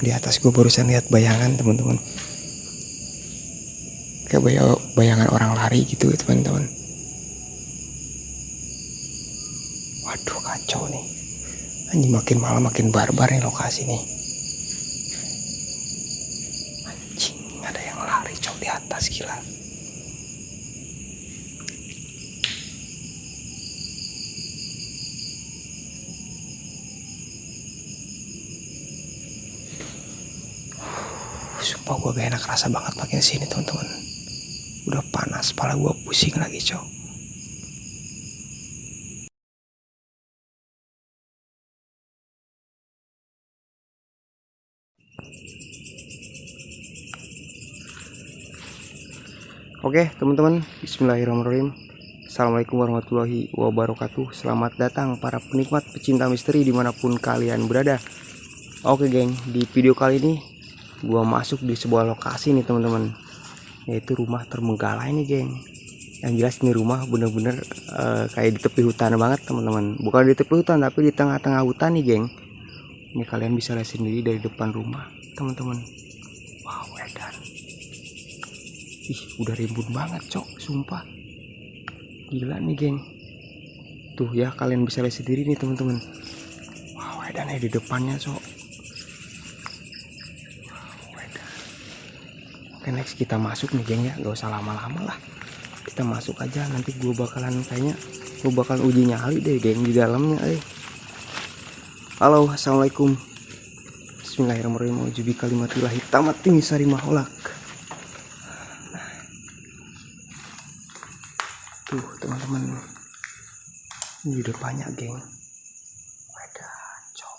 Di atas gue barusan lihat bayangan teman-teman, kayak bayangan orang lari gitu teman-teman. Waduh kacau nih, anjing, makin malam makin barbar nih lokasi nih. Anjing, ada yang lari cok di atas, gila. Sumpah gue gak enak rasa banget makin sini teman-teman. Udah panas, kepala gue pusing lagi cok. Oke teman-teman, bismillahirrahmanirrahim. Assalamualaikum warahmatullahi wabarakatuh. Selamat datang para penikmat pecinta misteri dimanapun kalian berada. Oke geng, di video kali ini gua masuk di sebuah lokasi nih teman-teman, yaitu rumah terbengkalai nih geng. Yang jelas ini rumah bener-bener kayak di tepi hutan banget teman-teman. Bukan di tepi hutan tapi di tengah-tengah hutan nih geng. Ini kalian bisa lihat sendiri dari depan rumah teman-teman. Wow, edan. Ih, udah rimbun banget cok, sumpah. Gila nih geng. Tuh ya, kalian bisa lihat sendiri nih teman-teman. Wow, edan di depannya cok. Wow, edan. Oke, next kita masuk nih geng ya, gak usah lama-lama lah. Kita masuk aja, nanti gue bakalan uji nyali deh geng di dalamnya. Halo, assalamualaikum. Bismillahirrahmanirrahim. Ujubi kalimatillahi tammati min syarri ma khalaq. Tuh teman-teman, ini di depannya geng. Ada cok.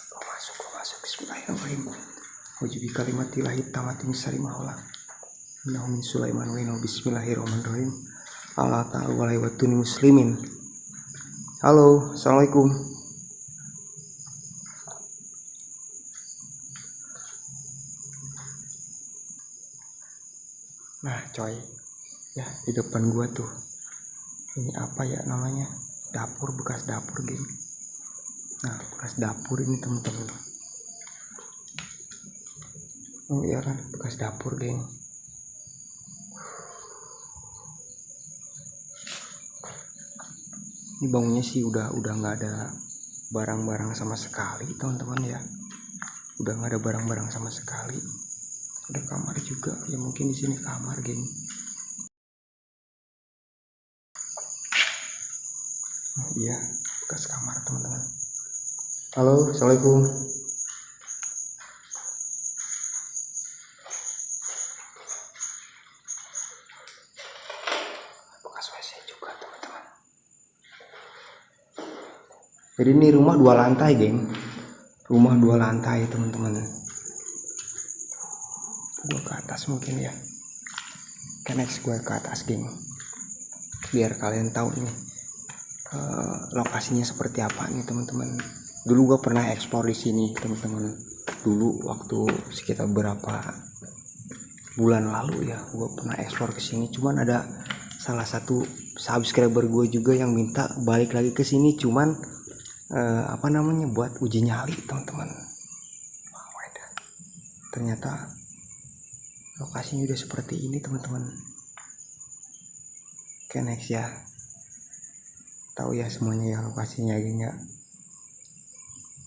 Gue masuk. Bismillahirrahmanirrahim. Ujubi kalimatillahi tammati min syarri ma khalaq. Innahu min Sulaiman wa innahu bismillahirrahmanirrahim. Allah ta'ala walaiwatuni muslimin. Halo, assalamualaikum. Nah coy, ya di depan gua tuh, ini apa ya namanya, dapur, bekas dapur geng. Nah bekas dapur ini temen-temen. Oh iya kan, bekas dapur geng. Ini bangunnya sih udah nggak ada barang-barang sama sekali teman-teman ya. Udah nggak ada barang-barang sama sekali. Ada kamar juga, ya mungkin di sini kamar geng. Oh, iya, bekas kamar teman-teman. Halo, assalamualaikum. Bekas WC juga teman-teman. Jadi ini rumah 2 lantai geng. Rumah 2 lantai teman-teman. Gua ke atas mungkin ya. Next gue ke atas geng, biar kalian tahu nih lokasinya seperti apa nih teman-teman. Dulu gue pernah eksplor di sini teman-teman. Dulu waktu sekitar berapa bulan lalu ya, gue pernah eksplor ke sini. Cuman ada salah satu subscriber gue juga yang minta balik lagi ke sini, cuman buat uji nyali teman-teman. Ternyata lokasinya udah seperti ini teman-teman. Oke next ya, tahu ya semuanya ya lokasinya gini ya.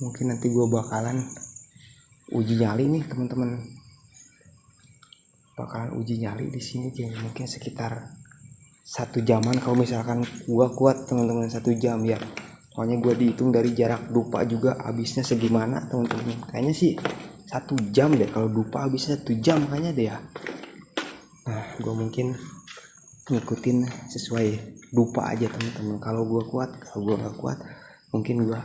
Mungkin nanti gue bakalan uji nyali nih teman-teman. Bakalan uji nyali di sini gini, mungkin sekitar 1 jaman kalau misalkan gue kuat teman-teman. 1 jam ya. Soalnya gue dihitung dari jarak dupa juga habisnya segimana teman-teman. Kayaknya sih 1 jam deh, kalau dupa habisnya 1 jam kayaknya deh ya. Nah gue mungkin ngikutin sesuai dupa aja teman-teman. Kalau gue kuat, kalau gue gak kuat mungkin gue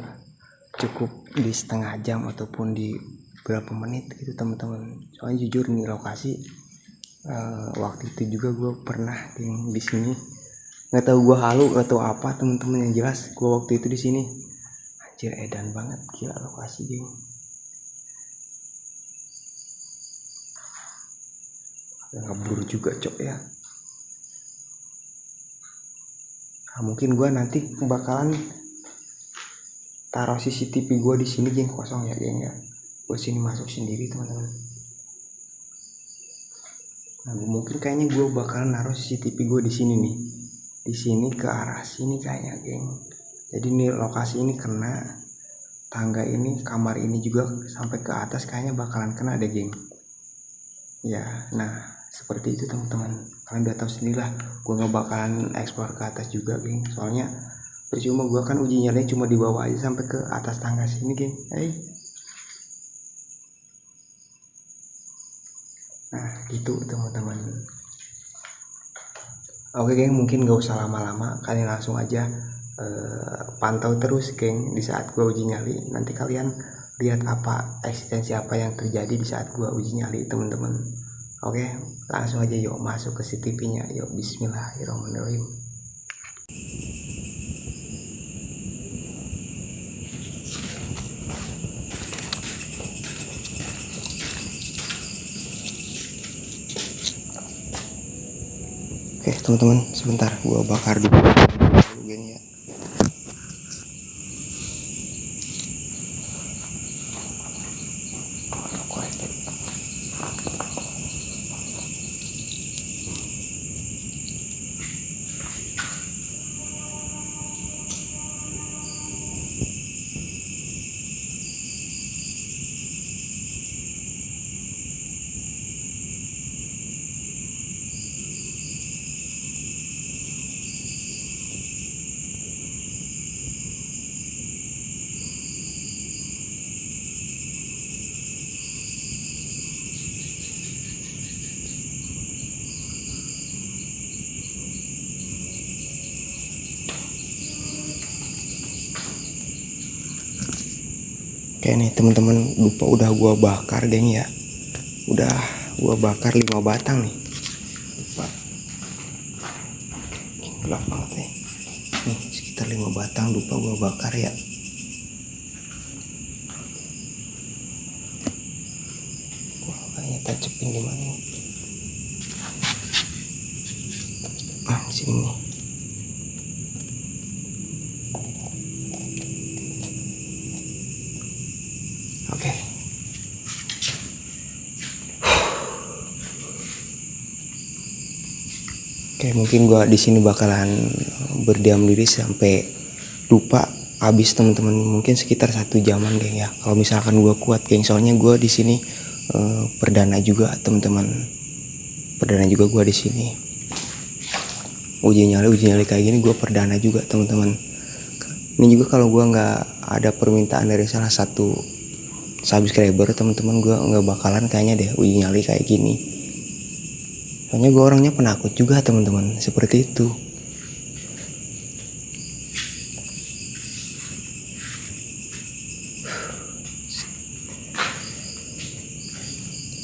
cukup di setengah jam ataupun di berapa menit gitu teman-teman. Soalnya jujur nih lokasi waktu itu juga gue pernah di sini. Nggak tahu gue halu atau apa teman-teman, yang jelas gue waktu itu di sini. Anjir edan banget, gila lokasi geng. Ngeblur juga cok ya. Nah, mungkin gue nanti bakalan taruh CCTV gue di sini geng, kosong ya geng ya. Gue sini masuk sendiri teman-teman. Nah, mungkin kayaknya gue bakalan naruh CCTV gue di sini nih. Di sini ke arah sini kayaknya geng. Jadi nih lokasi ini kena, tangga ini, kamar ini juga sampai ke atas kayaknya bakalan kena deh geng. Ya, nah seperti itu teman-teman. Kalian udah tahu sendirilah, gue nggak bakalan explore ke atas juga geng. Soalnya percuma, gue kan uji nyalinya cuma di bawah aja sampai ke atas tangga sini geng. Nah gitu teman-teman. Oke geng, mungkin gak usah lama-lama, kalian langsung aja pantau terus geng di saat gue uji nyali. Nanti kalian lihat apa eksistensi apa yang terjadi di saat gue uji nyali teman-teman. Oke, langsung aja yuk masuk ke CCTV nya. Yuk, bismillahirrahmanirrahim. Oke teman-teman, sebentar gua bakar dulu geng ya. Oke nih teman-teman, lupa udah gua bakar geng ya. Udah gua bakar 5 batang nih. Lupa. Gelap banget nih. Nih sekitar 5 batang lupa gua bakar ya. Gua kayaknya tacepin di mana? Sini nih. Oke. Oke, mungkin gua di sini bakalan berdiam diri sampai lupa habis teman-teman. Mungkin sekitar 1 jaman geng ya. Kalau misalkan gua kuat geng, soalnya gua di sini perdana juga teman-teman. Perdana juga gua di sini. Uji nyali kayak gini gua perdana juga teman-teman. Ini juga kalau gua nggak ada permintaan dari salah satu subscriber teman-teman, gue nggak bakalan kayaknya deh uji nyali kayak gini. Soalnya gue orangnya penakut juga teman-teman, seperti itu.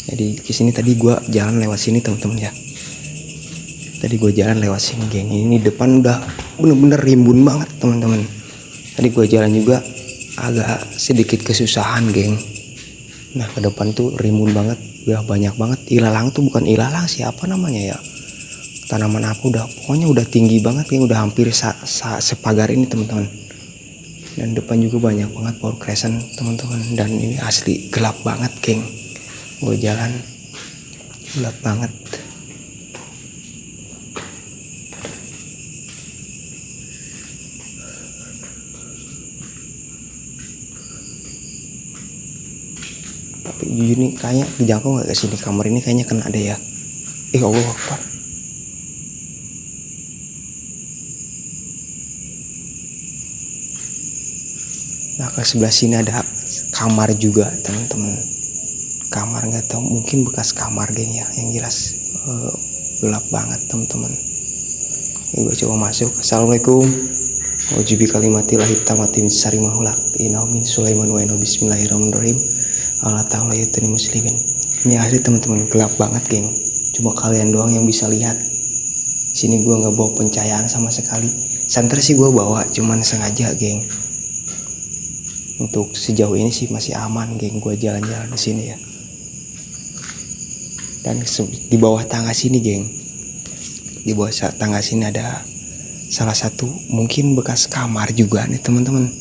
Jadi kesini tadi gue jalan lewat sini teman-teman ya. Tadi gue jalan lewat sini geng. Ini depan udah bener-bener rimbun banget teman-teman. Tadi gue jalan juga agak sedikit kesusahan geng. Nah ke depan tuh rimbun banget, udah banyak banget ilalang tuh, bukan ilalang siapa namanya ya, tanaman apa udah pokoknya udah tinggi banget geng, udah hampir sepagar ini teman-teman. Dan depan juga banyak banget pohon kresen teman-teman, dan ini asli gelap banget geng. Gue jalan gelap banget. Tapi jujur nih kayaknya dijangkau nggak ke sini, kamar ini kayaknya kena ada ya. Allah Akbar. Nah ke sebelah sini ada kamar juga teman-teman. Kamar nggak tahu, mungkin bekas kamar geng ya, yang jelas gelap banget teman-teman. Gue coba masuk. Assalamualaikum. Wajibi kalimatilah hitamati min sari mahulak inau min Sulaiman wa inau bismillahirrahmanirrahim. Allah ta'ala yutuni muslimin. Ini asli teman-teman, gelap banget geng. Cuma kalian doang yang bisa lihat. Sini gue nggak bawa pencahayaan sama sekali. Santer sih gue bawa, cuman sengaja geng. Untuk sejauh ini sih masih aman geng, gue jalan-jalan di sini ya. Dan di bawah tangga sini geng, di bawah tangga sini ada salah satu mungkin bekas kamar juga nih teman-teman.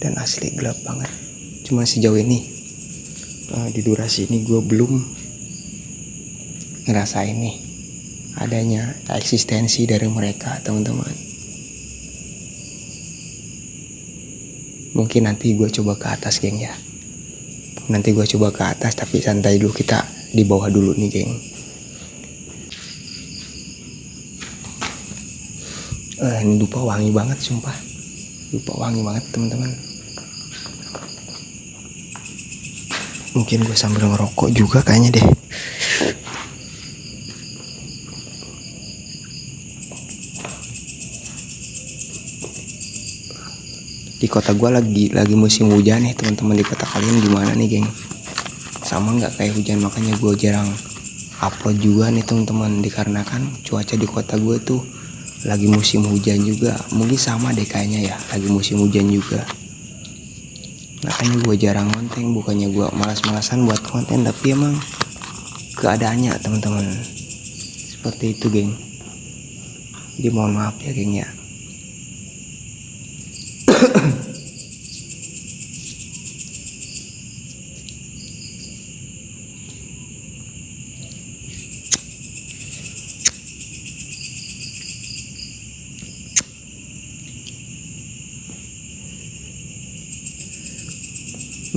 dan asli gelap banget. Cuma sejauh ini di durasi ini gue belum ngerasain nih adanya eksistensi dari mereka, teman-teman. Mungkin nanti gue coba ke atas, geng ya. Nanti gue coba ke atas, tapi santai dulu, kita di bawah dulu nih, geng. Ini dupa wangi banget, sumpah. Dupa wangi banget, teman-teman. Mungkin gue sambil ngerokok juga kayaknya deh. Di kota gue lagi musim hujan nih, teman-teman. Di kota kalian gimana nih, geng? Sama nggak kayak hujan? Makanya gue jarang upload juga nih, teman-teman. Dikarenakan cuaca di kota gue tuh lagi musim hujan juga. Mungkin sama deh kayaknya ya, lagi musim hujan juga. Makanya gue jarang konten. Bukannya gue malas-malasan buat konten, tapi emang keadaannya, teman-teman, seperti itu, geng. Jadi mohon maaf ya, geng ya.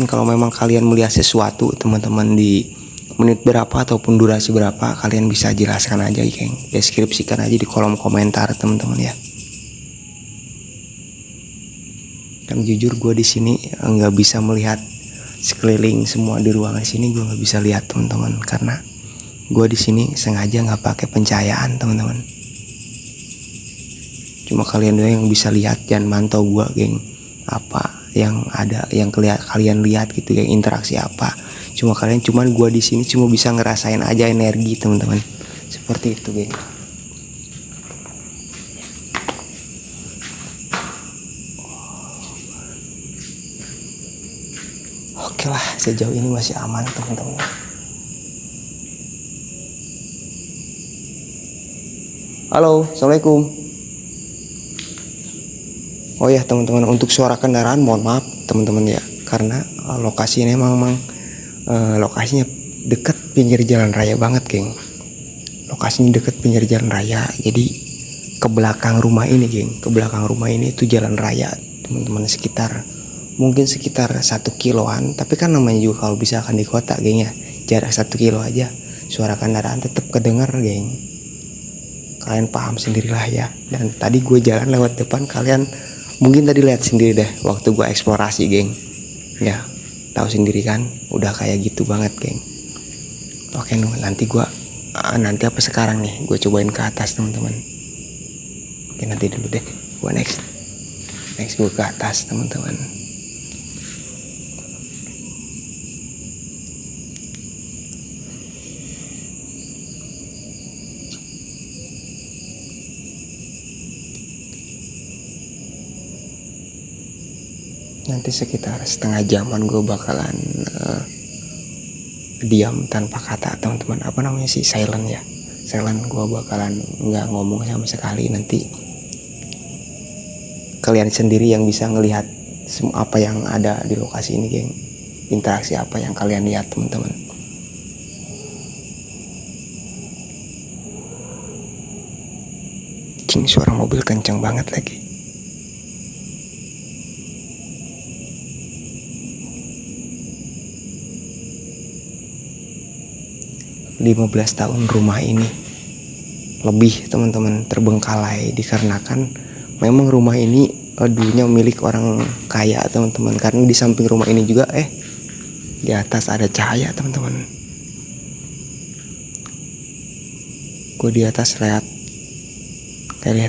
Kalau memang kalian melihat sesuatu, teman-teman, di menit berapa ataupun durasi berapa, kalian bisa jelaskan aja, geng. Deskripsikan aja di kolom komentar, teman-teman ya. Dan jujur gue di sini nggak bisa melihat sekeliling semua di ruangan sini. Gue nggak bisa lihat, teman-teman, karena gue di sini sengaja nggak pakai pencahayaan, teman-teman. Cuma kalian doang yang bisa lihat dan mantau gue, geng. Apa yang ada, yang kalian lihat gitu, yang interaksi apa. Cuman gue di sini cuma bisa ngerasain aja energi, teman-teman. Seperti itu, geng. Oke lah, sejauh ini masih aman, teman-teman. Halo, assalamualaikum. Oh ya, teman-teman, untuk suara kendaraan mohon maaf, teman-teman ya, karena lokasi ini memang lokasinya deket pinggir jalan raya banget, geng. Lokasinya deket pinggir jalan raya, jadi ke belakang rumah ini, geng, ke belakang rumah ini itu jalan raya, teman-teman, mungkin sekitar 1 kiloan. Tapi kan namanya juga kalau bisa kan di kota, geng ya, jarak 1 kilo aja suara kendaraan tetap kedengar, geng. Kalian paham sendirilah ya. Dan tadi gue jalan lewat depan, kalian mungkin tadi lihat sendiri deh waktu gue eksplorasi, geng. Ya, tahu sendiri kan, udah kayak gitu banget, geng. Oke, nanti gue nanti apa sekarang nih, gue cobain ke atas, teman-teman. Oke, nanti dulu deh, gue next gue ke atas, teman-teman. Nanti sekitar setengah jaman gue bakalan diam tanpa kata, teman-teman. Apa namanya sih, silent ya, silent. Gue bakalan nggak ngomong sama sekali. Nanti kalian sendiri yang bisa ngelihat apa yang ada di lokasi ini, geng. Interaksi apa yang kalian lihat, teman-teman. Cing, suara mobil kencang banget lagi. Lima 15 tahun rumah ini lebih, teman-teman, terbengkalai dikarenakan memang rumah ini dulunya milik orang kaya, teman-teman. Karena di samping rumah ini juga di atas ada cahaya, teman-teman. Gue di atas lihat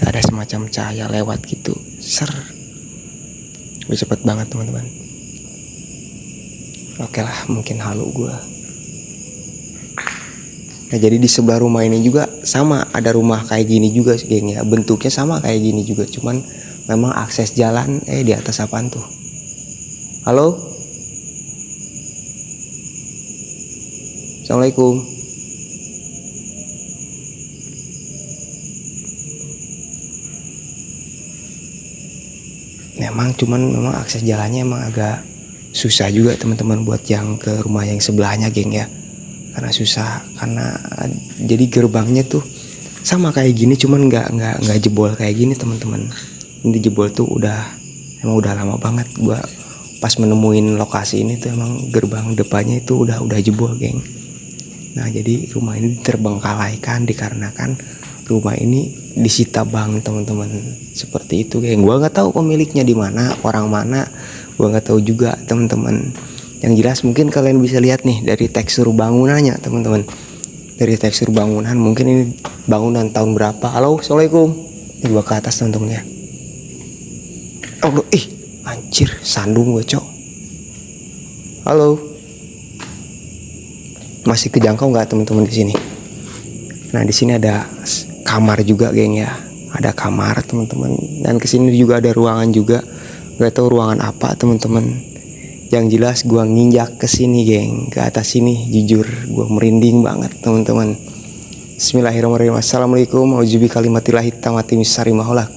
ada semacam cahaya lewat gitu, gue cepet banget, teman-teman. Oke lah, mungkin halu gue. Nah, jadi di sebelah rumah ini juga sama, ada rumah kayak gini juga, geng ya. Bentuknya sama kayak gini juga, cuman memang akses jalan di atas apaan tuh? Halo? Assalamualaikum. Memang akses jalannya emang agak susah juga teman-teman buat yang ke rumah yang sebelahnya geng ya, karena susah karena jadi gerbangnya tuh sama kayak gini, cuman nggak jebol kayak gini teman-teman. Ini jebol tuh emang udah lama banget. Gua pas menemuin lokasi ini tuh emang gerbang depannya itu udah jebol geng. Nah jadi rumah ini terbengkalaikan dikarenakan rumah ini disita bank teman-teman, seperti itu geng. Gua nggak tahu pemiliknya di mana, orang mana, gua nggak tahu juga teman-teman. Yang jelas mungkin kalian bisa lihat nih dari tekstur bangunannya teman-teman. Dari tekstur bangunan mungkin ini bangunan tahun berapa. Halo, assalamualaikum. Ini gua ke atas teman-teman ya. Allah, anjir, sandung gue cok. Halo, masih kejangkau nggak teman-teman di sini? Nah di sini ada kamar juga geng ya, ada kamar teman-teman, dan kesini juga ada ruangan juga. Gak tahu ruangan apa teman-teman. Yang jelas gue nginjak ke sini geng, ke atas sini, jujur gue merinding banget teman-teman. Bismillahirrahmanirrahim. Assalamualaikum. Auzubi kalimatillahi tammati min syarri ma khalaq.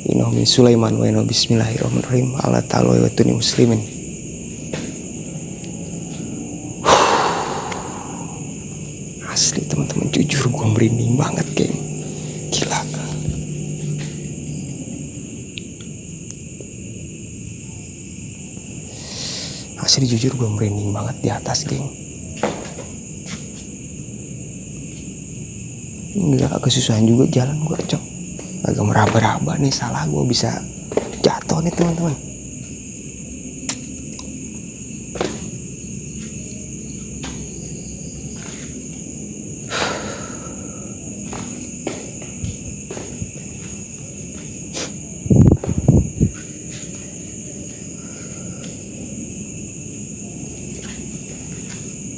Inna min Sulaiman wa inna bismillahirrahmanirrahim. Allah ta'ala wa tuni muslimin. Asli teman-teman, jujur gue merinding banget geng. Gila. Asli jujur gue merinding banget di atas geng. Enggak, kesusahan juga jalan gue cok. Agak meraba-raba nih, salah gue bisa jatuh nih teman-teman.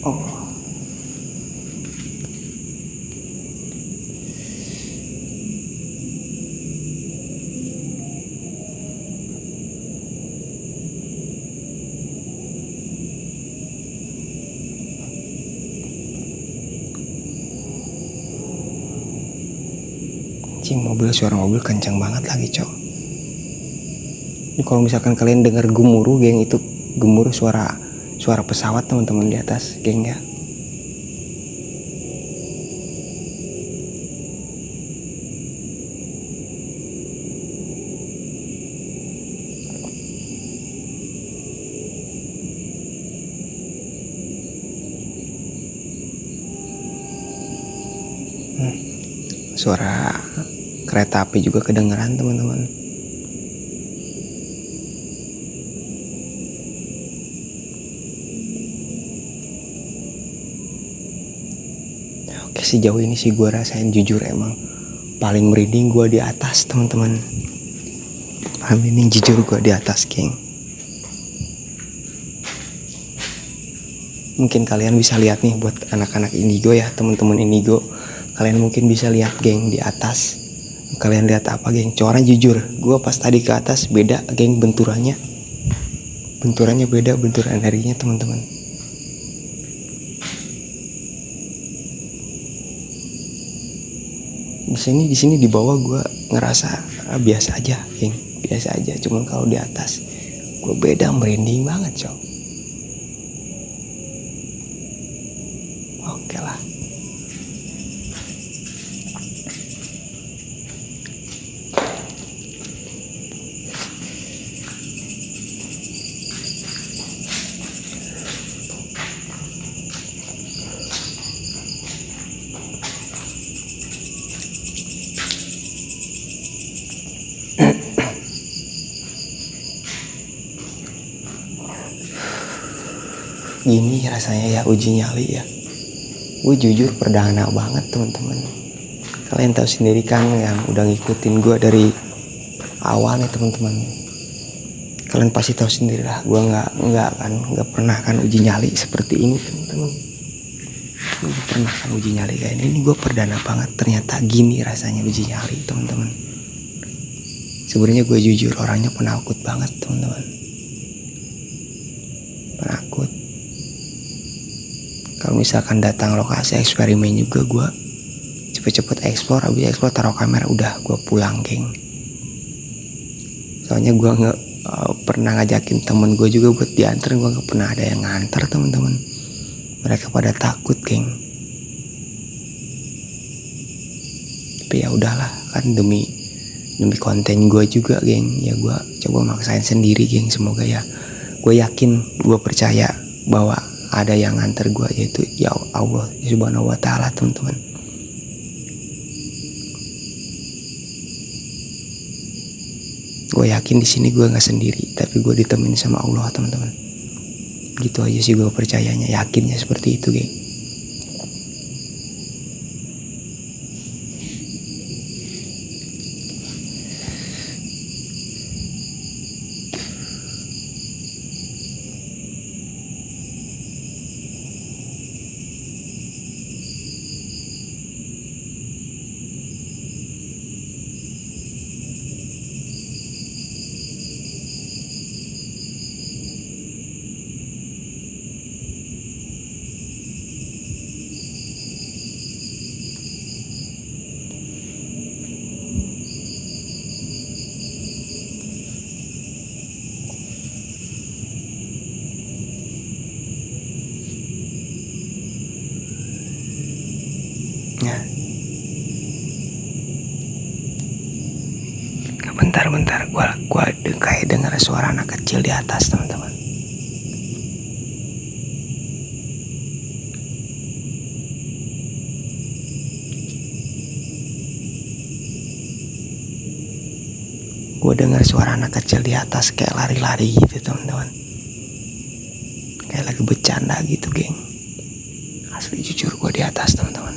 Oh. Suara mobil kencang banget lagi cok. Ini kalau misalkan kalian dengar gemuruh geng, itu gemuruh suara pesawat teman-teman di atas geng ya. Suara kereta api juga kedengeran teman-teman. Oke, sejauh ini sih gue rasain jujur emang paling merinding gue di atas teman-teman. Paling merinding jujur gue di atas geng. Mungkin kalian bisa lihat nih buat anak-anak indigo ya, teman-teman indigo. Kalian mungkin bisa lihat geng di atas. Kalian lihat apa geng? Coran jujur, gue pas tadi ke atas beda geng benturannya beda, benturan energinya teman-teman. Di sini di bawah gue ngerasa biasa aja geng, biasa aja. Cuman kalau di atas gue beda, merinding banget cok. Oke lah. Gini rasanya ya uji nyali ya. Gue jujur perdana banget teman-teman. Kalian tahu sendiri kan yang udah ngikutin gue dari awal nih teman-teman. Kalian pasti tahu sendiri lah, gue nggak pernah kan uji nyali seperti ini teman-teman. Gue pernah kan uji nyali kayak ini gue perdana banget. Ternyata gini rasanya uji nyali teman-teman. Sebenarnya gue jujur orangnya penakut banget teman-teman. Penakut. Kalau misalkan datang lokasi eksperimen juga gue cepet-cepet explore, habis explore taruh kamera udah gue pulang geng. Soalnya gue nggak pernah ngajakin temen gue juga buat diantar, gue nggak pernah ada yang nganter teman-teman. Mereka pada takut geng. Tapi ya udahlah, kan demi konten gue juga geng, ya gue coba maksain sendiri geng. Semoga ya, gue yakin, gue percaya bahwa ada yang nganter gue, yaitu ya Allah Subhanahu wa Ta'ala teman-teman. Gue yakin di sini gue nggak sendiri, tapi gue ditemenin sama Allah teman-teman. Gitu aja sih gue percayanya, yakinnya seperti itu geng. Ya. Bentar, gua kayak dengar suara anak kecil di atas teman-teman. Gue dengar suara anak kecil di atas kayak lari-lari gitu teman-teman, kayak lagi bercanda gitu geng. Asli jujur gue di atas teman-teman.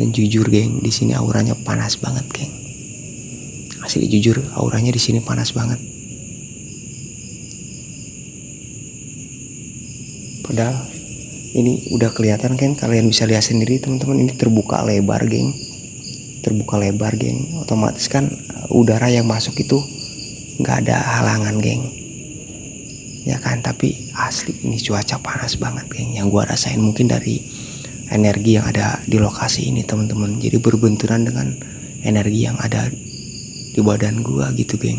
Dan jujur geng, di sini auranya panas banget geng. Asli jujur, auranya di sini panas banget. Padahal ini udah kelihatan kan, kalian bisa lihat sendiri teman-teman, ini terbuka lebar geng. Terbuka lebar geng, otomatis kan udara yang masuk itu nggak ada halangan geng, ya kan. Tapi asli ini cuaca panas banget geng. Yang gua rasain mungkin dari energi yang ada di lokasi ini teman-teman, jadi berbenturan dengan energi yang ada di badan gua gitu geng.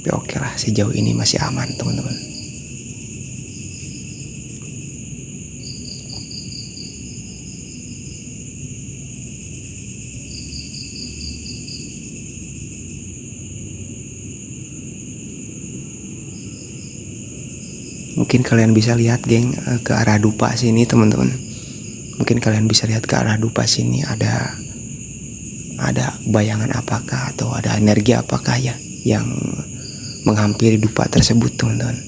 Tapi oke lah, sejauh ini masih aman teman-teman. Mungkin kalian bisa lihat geng ke arah dupa sini teman-teman. Mungkin kalian bisa lihat ke arah dupa sini, ada bayangan apakah atau ada energi apakah ya yang menghampiri dupa tersebut teman-teman.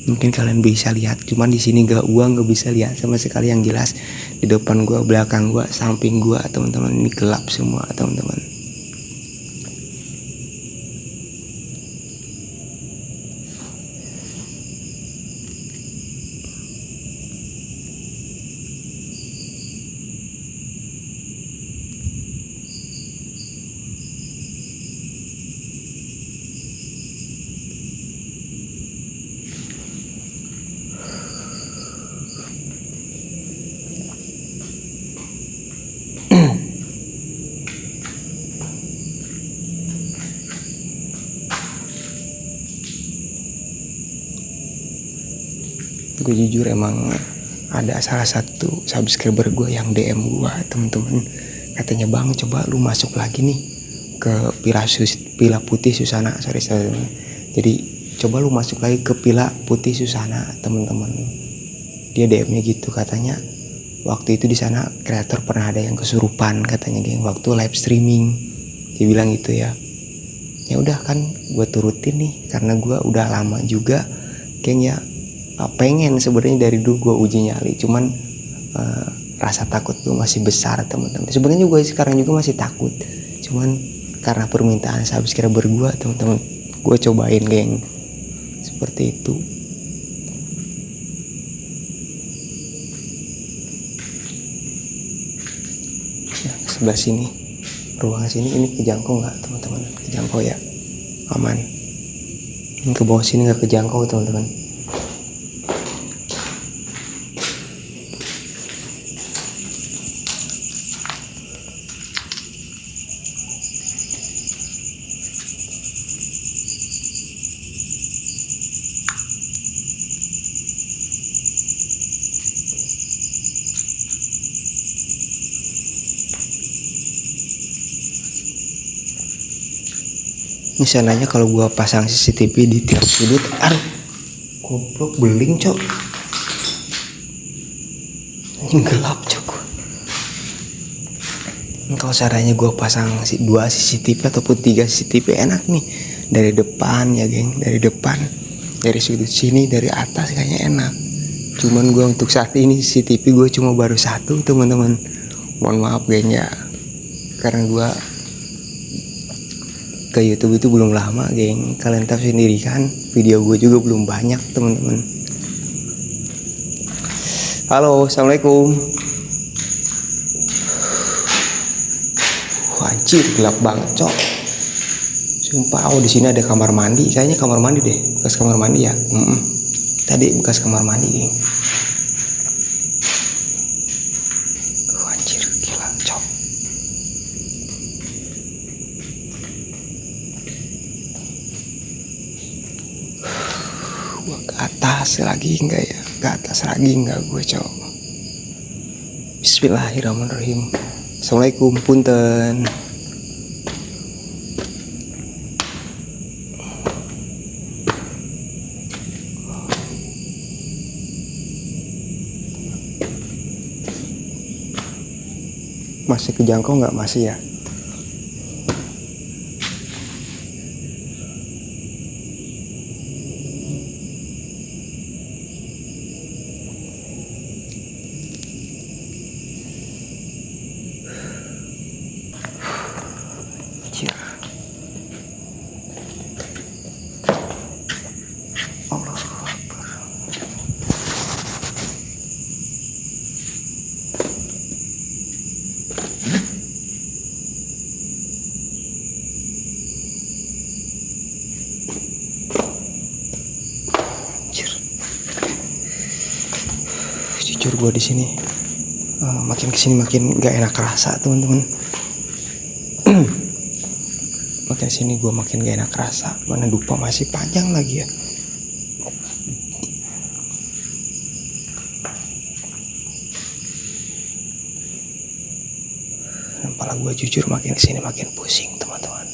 Mungkin kalian bisa lihat, cuman di sini gua nggak bisa lihat sama sekali yang jelas. Di depan gua, belakang gua, samping gua teman-teman, ini gelap semua teman-teman. Gue jujur emang ada salah satu subscriber gue yang DM gue temen-temen, katanya bang coba lu masuk lagi nih ke Pila Putih Susana, sorry. Jadi coba lu masuk lagi ke Pila Putih Susana temen-temen. Dia DM-nya gitu, katanya waktu itu di sana kreator pernah ada yang kesurupan katanya geng, waktu live streaming. Dia bilang gitu ya. Ya udah kan gue turutin nih, karena gue udah lama juga geng ya, pengen sebenarnya dari dulu gue uji nyali, cuman rasa takut gue masih besar teman-teman. Sebenarnya gue sekarang juga masih takut, cuman karena permintaan subscriber gue teman-teman, gue cobain geng, seperti itu. Nah, sebelah sini, ruangan sini ini kejangkau nggak teman-teman? Kejangkau ya, aman. Ini ke bawah sini nggak kejangkau teman-teman. Ini sananya kalau gua pasang CCTV di tiap sudut, aduh, goblok beling cok, ini gelap cok. Kalau caranya gua pasang 2 CCTV ataupun 3 CCTV enak nih, dari depan ya geng, dari depan, dari sudut sini, dari atas kayaknya enak. Cuman gua untuk saat ini CCTV gue cuma baru 1 teman-teman. Mohon maaf geng ya, karena gua ke YouTube itu belum lama geng, kalian tahu sendiri kan, video gue juga belum banyak teman-teman. Halo, assalamualaikum. Anjir, gelap banget cok, sumpah. Oh, di sini ada kamar mandi, kayaknya kamar mandi deh, bekas kamar mandi ya. Tadi bekas kamar mandi geng. Anjir, gila cok. Gua ke atas lagi enggak ya? Ke atas lagi enggak gue cok? Bismillahirrahmanirrahim. Assalamualaikum, punten. Masih kejangkau nggak? Masih ya? Anjir. Allah Akbar. Anjir. Jujur gue di sini makin kesini makin gak enak rasa teman-teman. Makin sini gue makin gak enak rasa. Mana dupa masih panjang lagi ya. Dan kepala gue jujur makin kesini makin pusing teman-teman.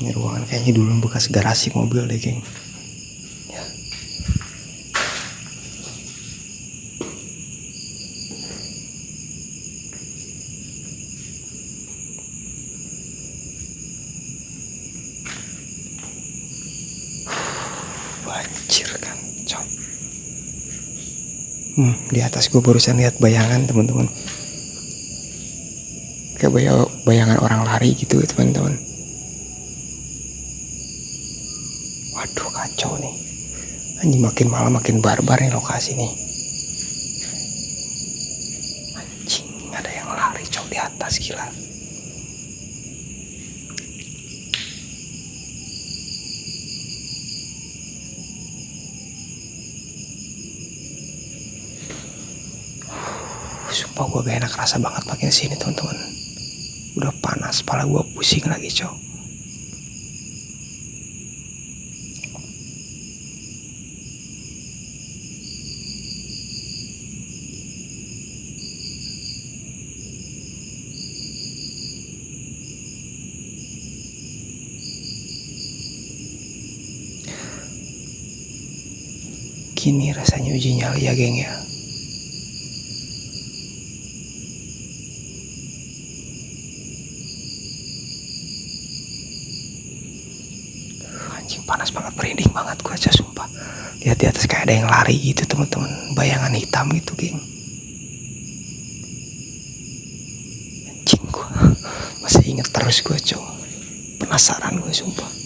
Ini ruangan kayaknya dulu bekas garasi mobil deh geng ya. Banjir kan cok. Di atas gue barusan lihat bayangan teman-teman, kayak bayangan orang lari gitu ya teman-teman. Waduh kacau nih, anjing, makin malam makin barbar nih lokasi nih. Anjing, ada yang lari cok di atas, gila. Sumpah gue gak enak rasa banget makin sini teman-teman. Udah panas, kepala gue pusing lagi cok. Gini rasanya uji nyali ya geng ya. Anjing panas banget, merinding banget gua aja sumpah. Lihat di atas kayak ada yang lari gitu teman-teman, bayangan hitam gitu geng. Anjing gua masih inget terus gua cow, penasaran gua sumpah.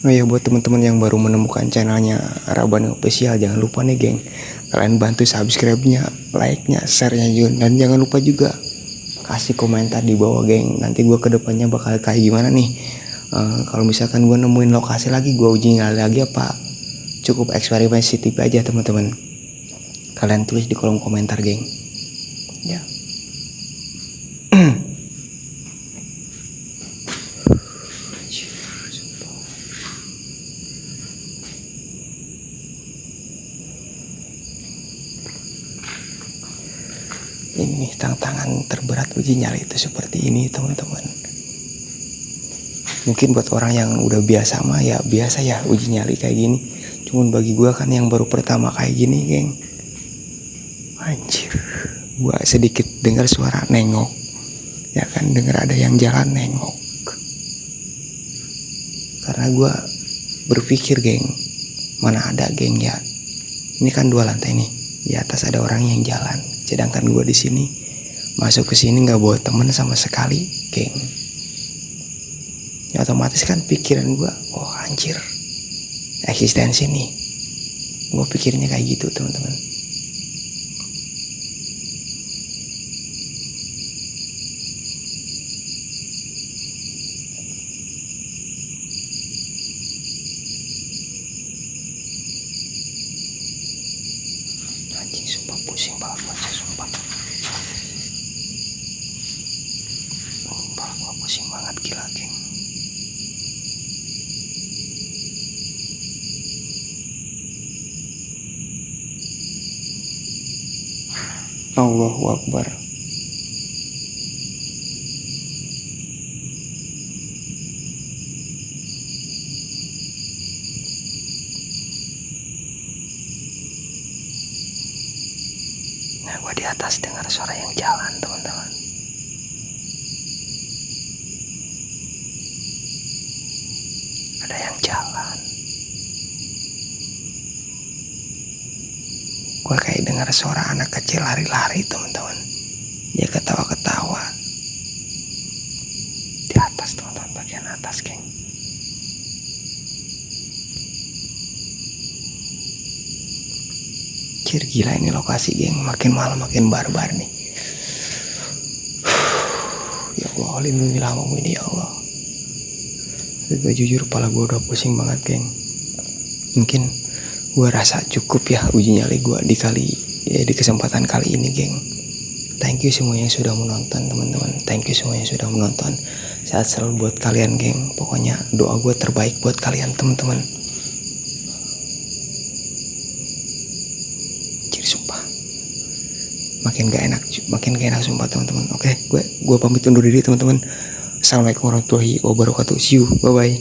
Oh ya, buat teman-teman yang baru menemukan channelnya Rabani Official, jangan lupa nih geng, kalian bantu subscribe-nya, like-nya, share-nya juga, dan jangan lupa juga kasih komentar di bawah geng. Nanti gue kedepannya bakal kayak gimana nih. Kalau misalkan gue nemuin lokasi lagi, gue uji nyali lagi apa cukup eksperimen CTP aja teman-teman. Kalian tulis di kolom komentar geng. Ya. Ini tantangan terberat uji nyali itu seperti ini teman-teman. Mungkin buat orang yang udah biasa mah ya biasa ya uji nyali kayak gini. Cuman bagi gue kan yang baru pertama kayak gini geng, anjir, gue sedikit dengar suara nengok, ya kan, dengar ada yang jalan nengok. Karena gue berpikir geng, mana ada geng ya, ini kan 2 lantai nih, di atas ada orang yang jalan, sedangkan gue di sini masuk ke sini nggak bawa temen sama sekali geng. Ya otomatis kan pikiran gue, oh anjir, eksistensi nih, gue pikirnya kayak gitu teman-teman. Anjing sumpah pusing banget baca sumpah. Kepala gue pusing banget gila geng. Allahu Akbar. Nah, gue di atas dengar suara yang jalan teman-teman. Ada yang jalan. Gue kayak dengar suara anak kecil lari-lari teman-teman. Dia ketawa-ketawa. Di atas teman-teman, bagian atas geng. Cir, gila ini lokasi geng, makin malam makin barbar nih. Ya Allah, lindungilah hamba ini ya Allah. Gue jujur kepala gue udah pusing banget geng. Mungkin gue rasa cukup ya uji nyali gue di kesempatan kali ini geng. Thank you semuanya yang sudah menonton teman-teman. Thank you semuanya yang sudah menonton. Sehat selalu buat kalian geng. Pokoknya doa gue terbaik buat kalian teman-teman. Ciri sumpah, makin gak enak sumpah teman-teman. Oke, gue pamit undur diri teman-teman. Assalamualaikum warahmatullahi wabarakatuh. See you, bye bye.